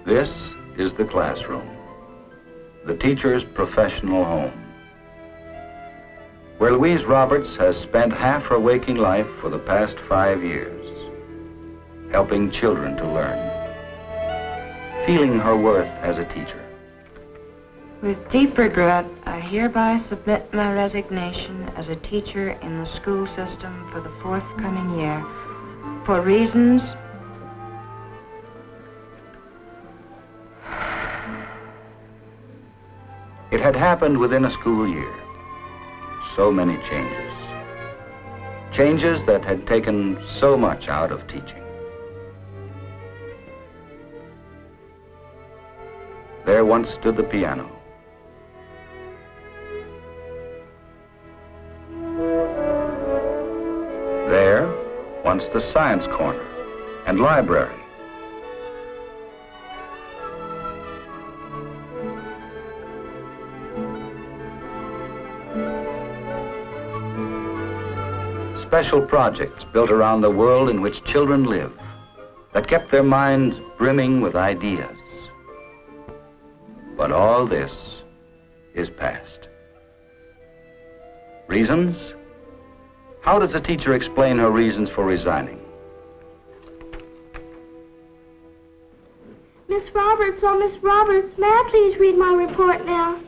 This is the classroom, the teacher's professional home, where Louise Roberts has spent half her waking life for the past 5 years, helping children to learn, feeling her worth as a teacher. With deep regret, I hereby submit my resignation as a teacher in the school system for the forthcoming year, for reasons It had happened within a school year. So many changes. Changes that had taken so much out of teaching. There once stood the piano. There, once the science corner and library. Special projects built around the world in which children live that kept their minds brimming with ideas. But all this is past. Reasons? How does a teacher explain her reasons for resigning? Miss Roberts, oh, Miss Roberts, may I please read my report now?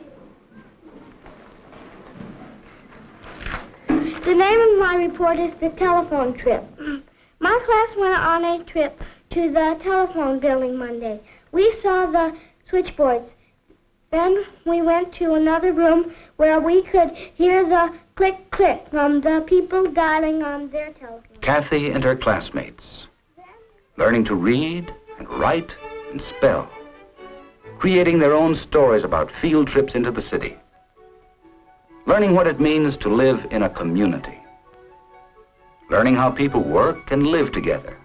The name of my report is The Telephone Trip. My class went on a trip to the telephone building Monday. We saw the switchboards. Then we went to another room where we could hear the click-click from the people dialing on their telephones. Kathy and her classmates, learning to read and write and spell, creating their own stories about field trips into the city, learning what it means to live in a community, learning how people work and live together.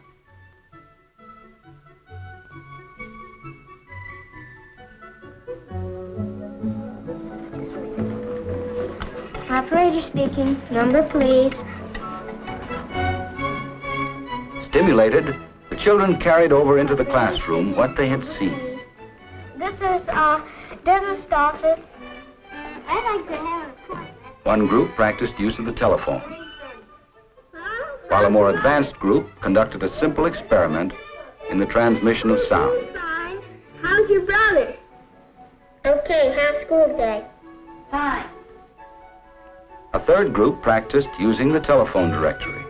Operator speaking. Number, please. Stimulated, the children carried over into the classroom what they had seen. This is dentist office. I'd like to have an appointment. One group practiced use of the telephone, while a more advanced group conducted a simple experiment in the transmission of sound. Fine. How's your brother? Okay, how's school day? Fine. A third group practiced using the telephone directory.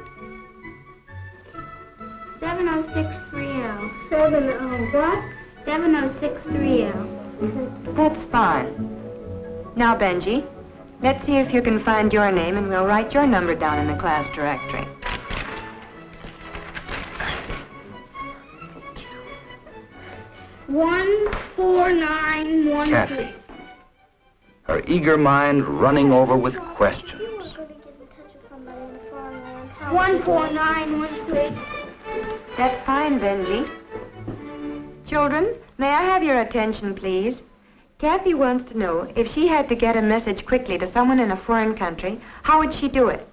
70630. 70 what? 70630. That's fine. Now, Benji, let's see if you can find your name and we'll write your number down in the class directory. One 4913. Kathy, her eager mind running over with questions. 14913. That's fine, Benji. Children, may I have your attention, please? Kathy wants to know if she had to get a message quickly to someone in a foreign country, how would she do it?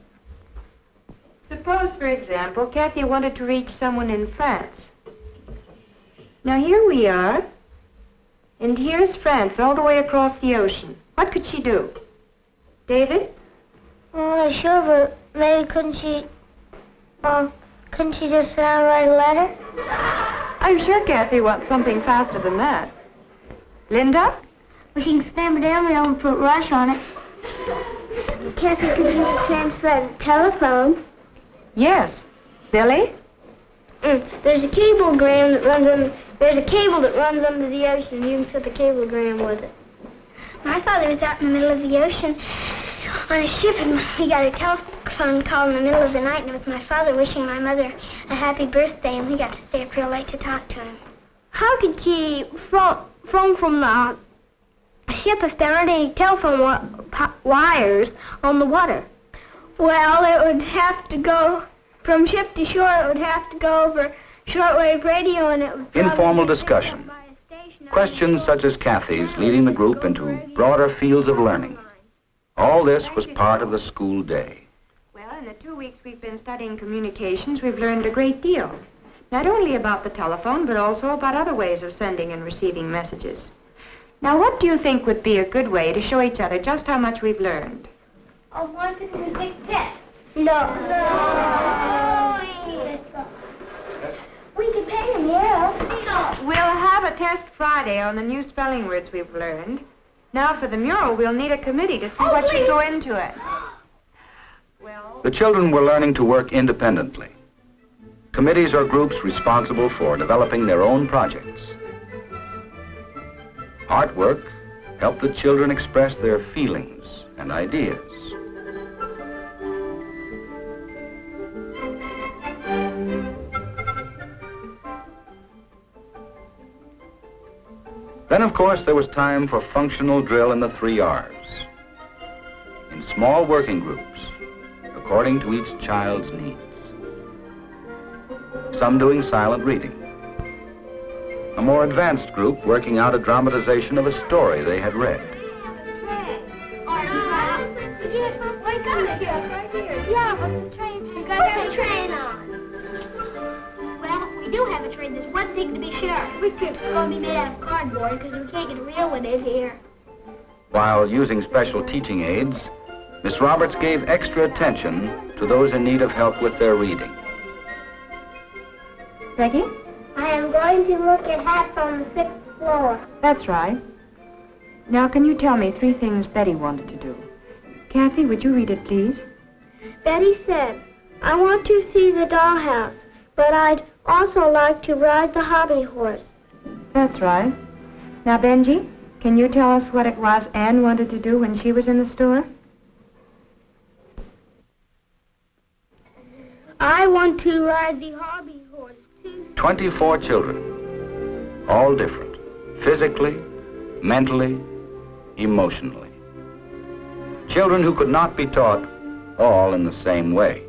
Suppose, for example, Kathy wanted to reach someone in France. Now, here we are, and here's France all the way across the ocean. What could she do? David? Oh, sure, but maybe couldn't she just write a letter? I'm sure Kathy wants something faster than that. Linda? Well, she can stamp it down and put rush on it. Kathy could use a translated telephone. Yes. Billy? There's a cablegram that runs on. There's a cable that runs under the ocean. You can set the cablegram with it. My father was out in the middle of the ocean on a ship, and he got a telephone call in the middle of the night, and it was my father wishing my mother a happy birthday, and we got to stay up real late to talk to him. How could she phone from the ship if there aren't any telephone wires on the water? Well, it would have to go from ship to shore. It would have to go over shortwave radio, and it would Informal discussion. Questions such as Kathy's leading the group into broader fields of learning. All this was part of the school day. Well, in the 2 weeks we've been studying communications, we've learned a great deal. Not only about the telephone, but also about other ways of sending and receiving messages. Now, what do you think would be a good way to show each other just how much we've learned? Oh, one could do a big test. No. We could pay him, yeah. No. We'll have a test Friday on the new spelling words we've learned. Now, for the mural, we'll need a committee to see what should go into it. Well, The children were learning to work independently. Committees are groups responsible for developing their own projects. Artwork helped the children express their feelings and ideas. Then, of course, there was time for functional drill in the 3 R's. In small working groups, according to each child's needs. Some doing silent reading. A more advanced group working out a dramatization of a story they had read. Yeah, but the train... You guys have a train on. Well, we do have a train. There's one thing to be sure. We trips are going to be made out of cardboard because we can't get a real one in here. While using special teaching aids, Miss Roberts gave extra attention to those in need of help with their reading. Becky? I am going to look at hats on the 6th floor. That's right. Now, can you tell me 3 things Betty wanted to do? Kathy, would you read it, please? Betty said, I want to see the dollhouse, but I'd also like to ride the hobby horse. That's right. Now, Benji, can you tell us what it was Anne wanted to do when she was in the store? I want to ride the hobby horse, too. 24 children, all different, physically, mentally, emotionally. Children who could not be taught all in the same way.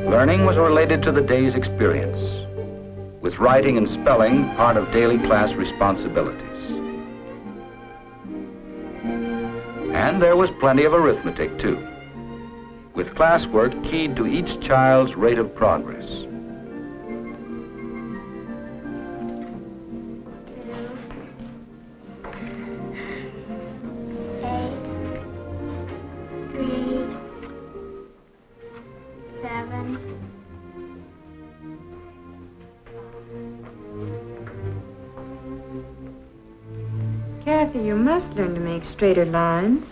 Learning was related to the day's experience, with writing and spelling part of daily class responsibilities. And there was plenty of arithmetic, too, with classwork keyed to each child's rate of progress. Kathy, you must learn to make straighter lines.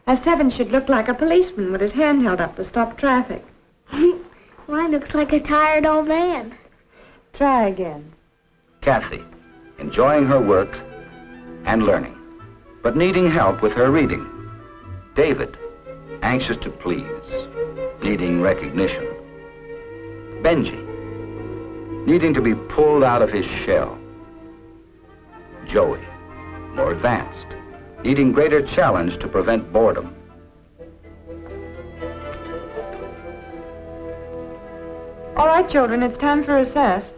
A 7 should look like a policeman with his hand held up to stop traffic. Mine looks like a tired old man. Try again. Kathy, enjoying her work and learning, but needing help with her reading. David, anxious to please, needing recognition. Benji, needing to be pulled out of his shell. Joey, more advanced, needing greater challenge to prevent boredom. All right, children, it's time for recess.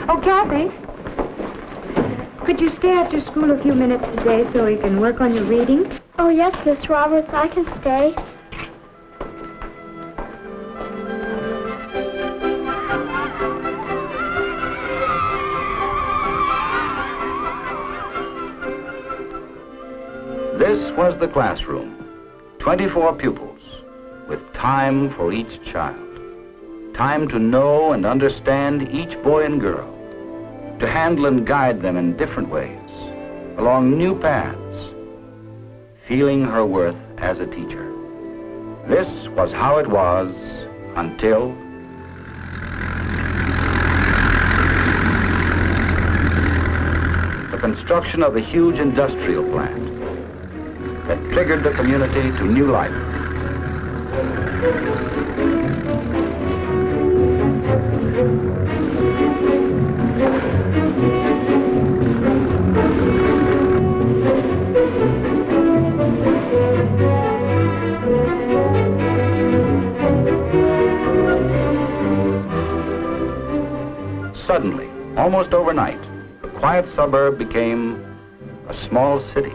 Oh, Kathy, could you stay after school a few minutes today so you can work on your reading? Oh, yes, Miss Roberts, I can stay. This was the classroom. 24 pupils, with time for each child. Time to know and understand each boy and girl. To handle and guide them in different ways, along new paths. Feeling her worth as a teacher. This was how it was until construction of a huge industrial plant that triggered the community to new life. Suddenly, almost overnight, the quiet suburb became a small city.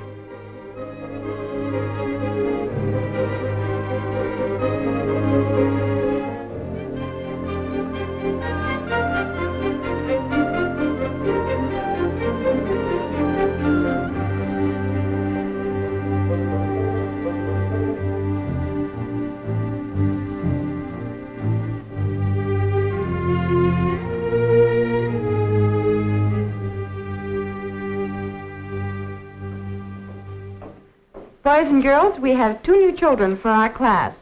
Boys and girls, we have 2 new children for our class.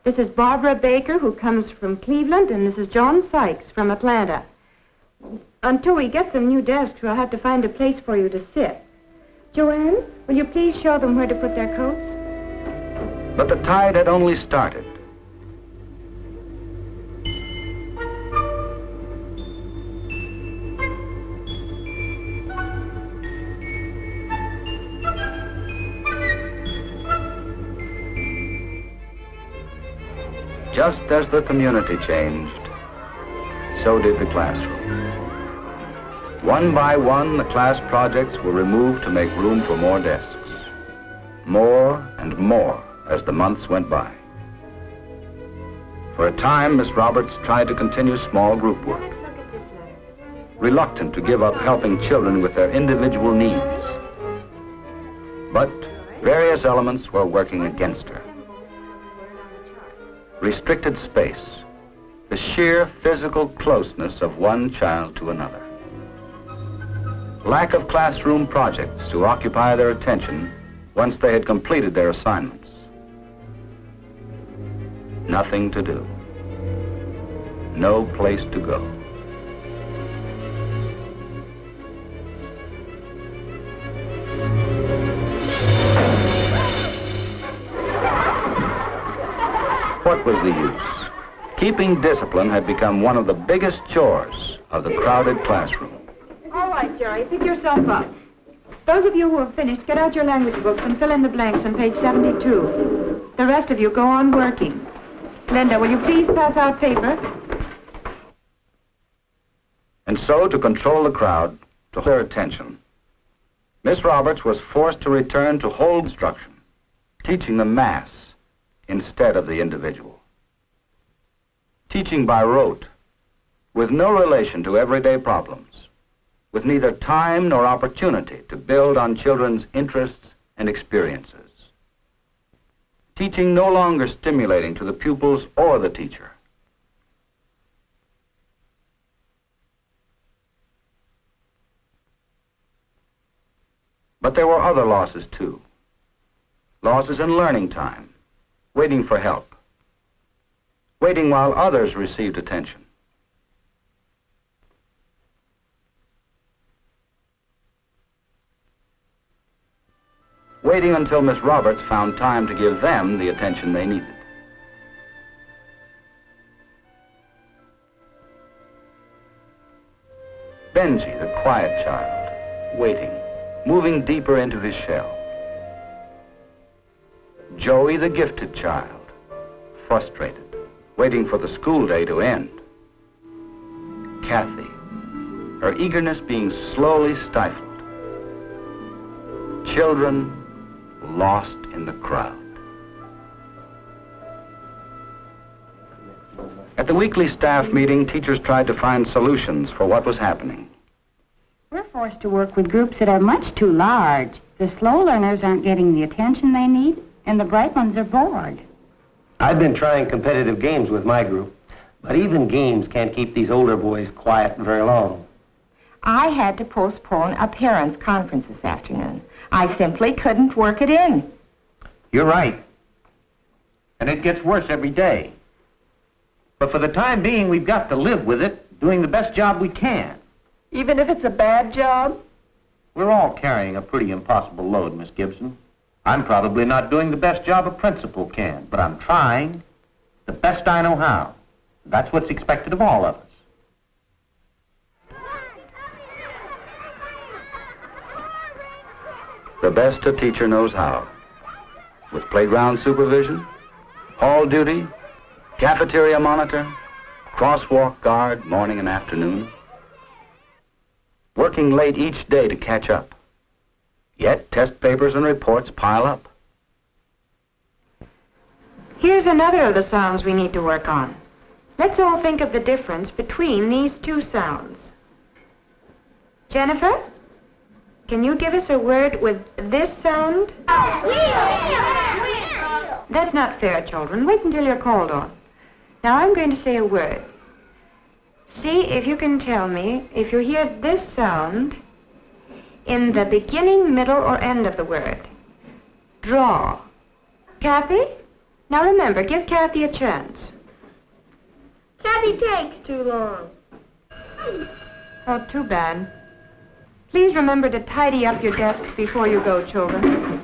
This is Barbara Baker, who comes from Cleveland, and this is John Sykes from Atlanta. Until we get some new desks, we'll have to find a place for you to sit. Joanne, will you please show them where to put their coats? But the tide had only started. Just as the community changed, so did the classroom. One by one, the class projects were removed to make room for more desks. More and more as the months went by. For a time, Miss Roberts tried to continue small group work, reluctant to give up helping children with their individual needs. But various elements were working against her. Restricted space, the sheer physical closeness of one child to another. Lack of classroom projects to occupy their attention once they had completed their assignments. Nothing to do. No place to go. What was the use? Keeping discipline had become one of the biggest chores of the crowded classroom. All right, Jerry, pick yourself up. Those of you who have finished, get out your language books and fill in the blanks on page 72. The rest of you go on working. Linda, will you please pass out paper? And so, to control the crowd, to hold their attention, Miss Roberts was forced to return to whole instruction, teaching the mass instead of the individual. Teaching by rote, with no relation to everyday problems, with neither time nor opportunity to build on children's interests and experiences. Teaching no longer stimulating to the pupils or the teacher. But there were other losses too. Losses in learning time, waiting for help, waiting while others received attention. Waiting until Miss Roberts found time to give them the attention they needed. Benji, the quiet child, waiting, moving deeper into his shell. Joey, the gifted child, frustrated, waiting for the school day to end. Kathy, her eagerness being slowly stifled. Children lost in the crowd. At the weekly staff meeting, teachers tried to find solutions for what was happening. We're forced to work with groups that are much too large. The slow learners aren't getting the attention they need, and the bright ones are bored. I've been trying competitive games with my group, but even games can't keep these older boys quiet very long. I had to postpone a parents' conference this afternoon. I simply couldn't work it in. You're right. And it gets worse every day. But for the time being, we've got to live with it, doing the best job we can. Even if it's a bad job? We're all carrying a pretty impossible load, Miss Gibson. I'm probably not doing the best job a principal can, but I'm trying the best I know how. That's what's expected of all of us. The best a teacher knows how. With playground supervision, hall duty, cafeteria monitor, crosswalk guard morning and afternoon. Working late each day to catch up. Yet test papers and reports pile up. Here's another of the sounds we need to work on. Let's all think of the difference between these two sounds. Jennifer, can you give us a word with this sound? That's not fair, children. Wait until you're called on. Now I'm going to say a word. See if you can tell me if you hear this sound in the beginning, middle, or end of the word. Draw. Kathy? Now remember, give Kathy a chance. Kathy takes too long. Oh, too bad. Please remember to tidy up your desks before you go, children.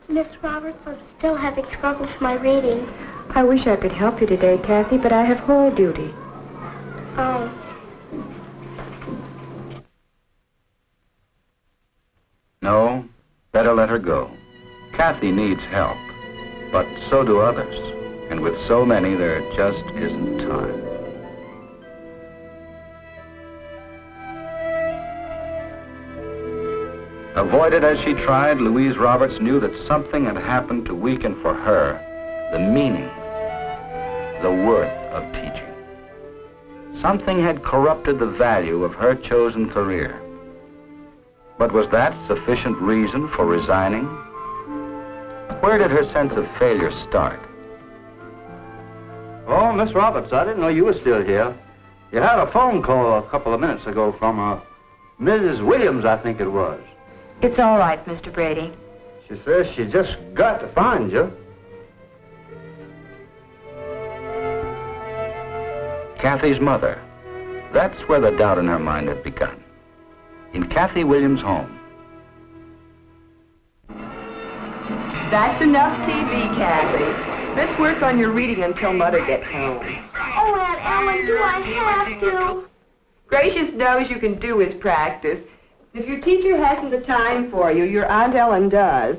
Miss Roberts, I'm still having trouble with my reading. I wish I could help you today, Kathy, but I have hall duty. Oh. No, better let her go. Kathy needs help, but so do others. And with so many, there just isn't time. Avoided as she tried, Louise Roberts knew that something had happened to weaken for her the meaning, the worth of teaching. Something had corrupted the value of her chosen career. But was that sufficient reason for resigning? Where did her sense of failure start? Oh, Miss Roberts, I didn't know you were still here. You had a phone call a couple of minutes ago from Mrs. Williams, I think it was. It's all right, Mr. Brady. She says she just got to find you. Kathy's mother. That's where the doubt in her mind had begun. In Kathy Williams' home. That's enough TV, Kathy. Let's work on your reading until Mother gets home. Oh, Aunt Ellen, do I have to? Gracious knows you can do his practice. If your teacher hasn't the time for you, your Aunt Ellen does.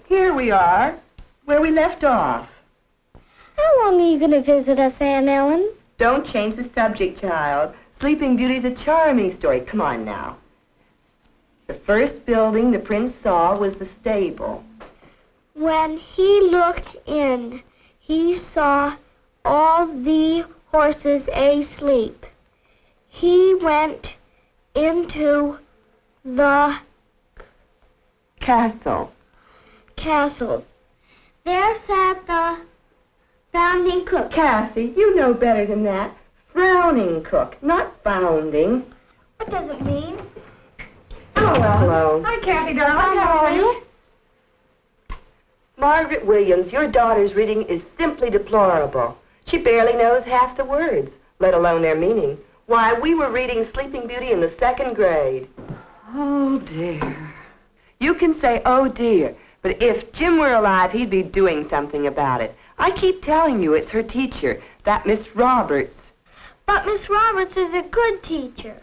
Here we are, where we left off. How long are you going to visit us, Aunt Ellen? Don't change the subject, child. Sleeping Beauty's a charming story. Come on now. The first building the prince saw was the stable. When he looked in, he saw all the horses asleep. He went into the Castle. There sat the founding cook. Kathy, you know better than that. Frowning cook, not founding. What does it mean? Oh, well, hello. Hi, Kathy, darling. How are you? Margaret Williams, your daughter's reading is simply deplorable. She barely knows half the words, let alone their meaning. Why, we were reading Sleeping Beauty in the 2nd grade. Oh, dear. You can say, oh, dear, but if Jim were alive, he'd be doing something about it. I keep telling you it's her teacher, that Miss Roberts. But Miss Roberts is a good teacher.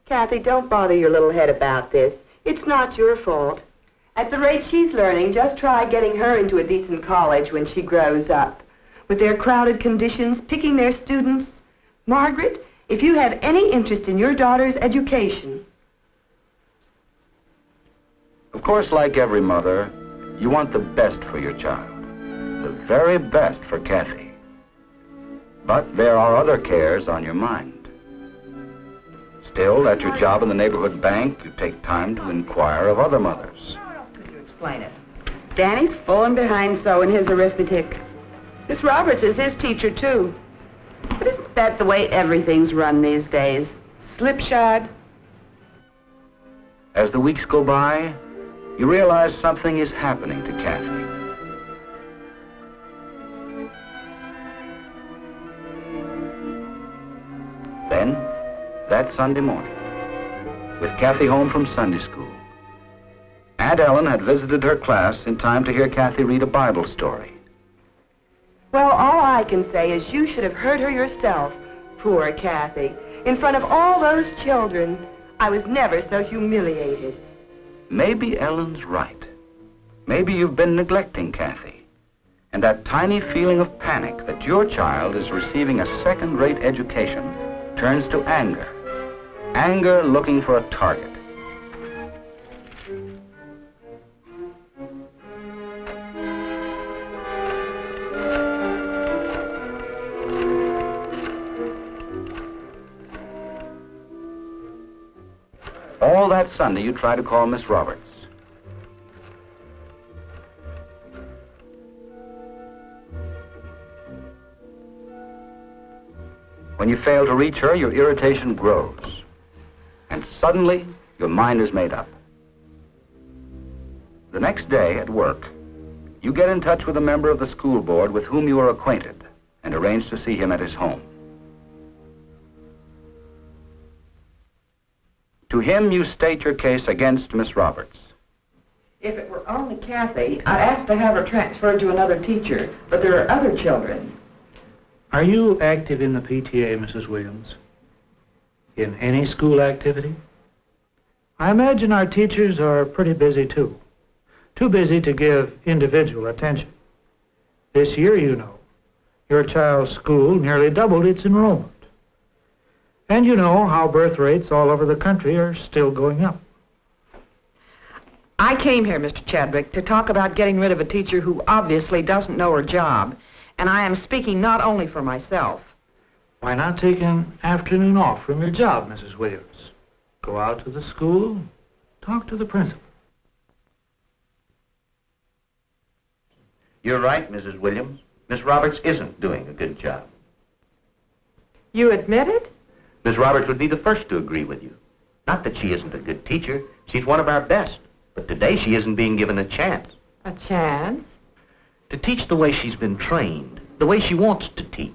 Kathy, don't bother your little head about this. It's not your fault. At the rate she's learning, just try getting her into a decent college when she grows up. With their crowded conditions, picking their students. Margaret, if you have any interest in your daughter's education. Of course, like every mother, you want the best for your child. The very best for Kathy. But there are other cares on your mind. Still, at your job in the neighborhood bank, you take time to inquire of other mothers. How else could you explain it? Danny's fallen behind so in his arithmetic. Miss Roberts is his teacher, too. But isn't that the way everything's run these days? Slipshod. As the weeks go by, you realize something is happening to Kathy. that Sunday morning, with Kathy home from Sunday school. Aunt Ellen had visited her class in time to hear Kathy read a Bible story. Well, all I can say is you should have heard her yourself. Poor Kathy. In front of all those children, I was never so humiliated. Maybe Ellen's right. Maybe you've been neglecting Kathy. And that tiny feeling of panic that your child is receiving a second-rate education turns to anger. Anger looking for a target. All that Sunday, you try to call Miss Roberts. When you fail to reach her, your irritation grows. And suddenly, your mind is made up. The next day at work, you get in touch with a member of the school board with whom you are acquainted and arrange to see him at his home. To him, you state your case against Miss Roberts. If it were only Kathy, I'd ask to have her transferred to another teacher, but there are other children. Are you active in the PTA, Mrs. Williams? In any school activity? I imagine our teachers are pretty busy, too. Too busy to give individual attention. This year, you know, your child's school nearly doubled its enrollment. And you know how birth rates all over the country are still going up. I came here, Mr. Chadwick, to talk about getting rid of a teacher who obviously doesn't know her job, and I am speaking not only for myself. Why not take an afternoon off from your job, Mrs. Williams? Go out to the school, talk to the principal. You're right, Mrs. Williams. Miss Roberts isn't doing a good job. You admit it? Miss Roberts would be the first to agree with you. Not that she isn't a good teacher. She's one of our best. But today she isn't being given a chance. A chance? To teach the way she's been trained, the way she wants to teach,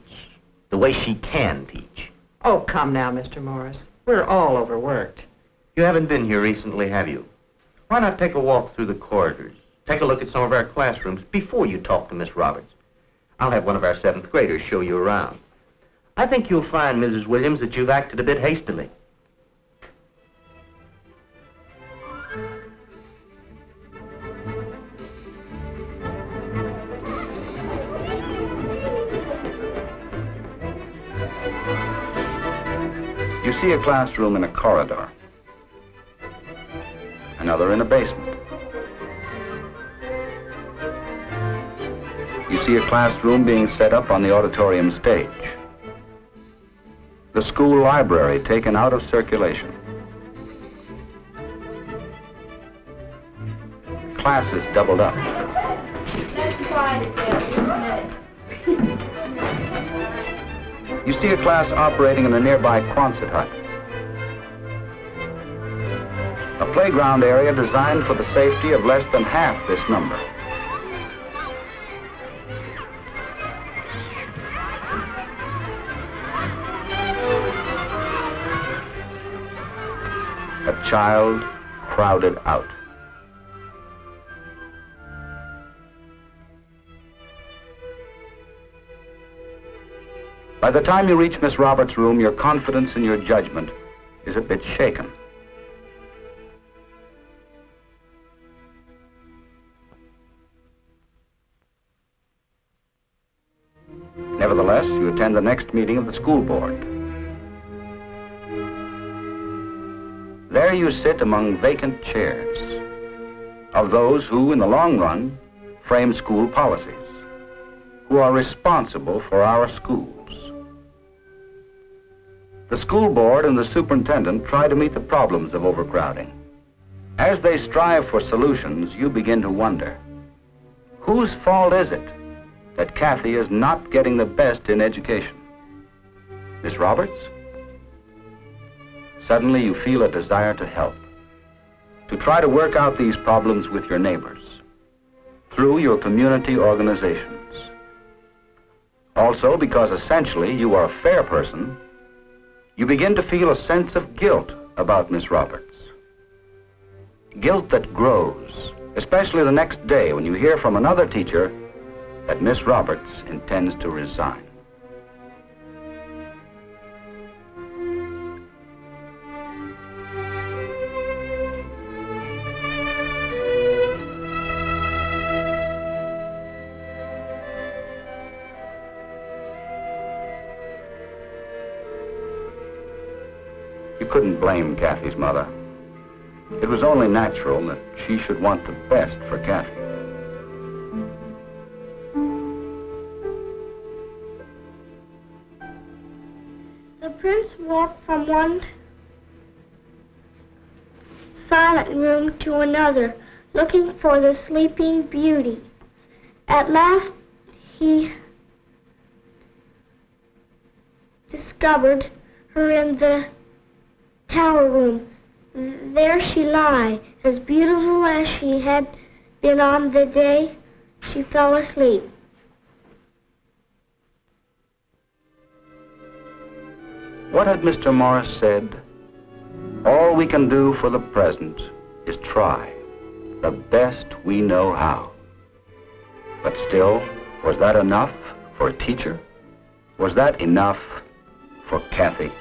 the way she can teach. Oh, come now, Mr. Morris. We're all overworked. You haven't been here recently, have you? Why not take a walk through the corridors? Take a look at some of our classrooms before you talk to Miss Roberts. I'll have one of our 7th graders show you around. I think you'll find, Mrs. Williams, that you've acted a bit hastily. You see a classroom in a corridor, another in a basement. You see a classroom being set up on the auditorium stage. The school library taken out of circulation. Classes doubled up. You see a class operating in a nearby Quonset hut. A playground area designed for the safety of less than half this number. A child crowded out. By the time you reach Miss Roberts' room, your confidence in your judgment is a bit shaken. Nevertheless, you attend the next meeting of the school board. There you sit among vacant chairs of those who, in the long run, frame school policies, who are responsible for our schools. The school board and the superintendent try to meet the problems of overcrowding. As they strive for solutions, you begin to wonder, whose fault is it that Kathy is not getting the best in education? Miss Roberts? Suddenly you feel a desire to help, to try to work out these problems with your neighbors, through your community organizations. Also, because essentially you are a fair person, you begin to feel a sense of guilt about Miss Roberts. Guilt that grows, especially the next day when you hear from another teacher that Miss Roberts intends to resign. You couldn't blame Kathy's mother. It was only natural that she should want the best for Kathy. The prince walked from one silent room to another, looking for the sleeping beauty. At last, he discovered her in the tower room. There she lay, as beautiful as she had been on the day she fell asleep. What had Mr. Morris said? All we can do for the present is try the best we know how. But still, was that enough for a teacher? Was that enough for Kathy?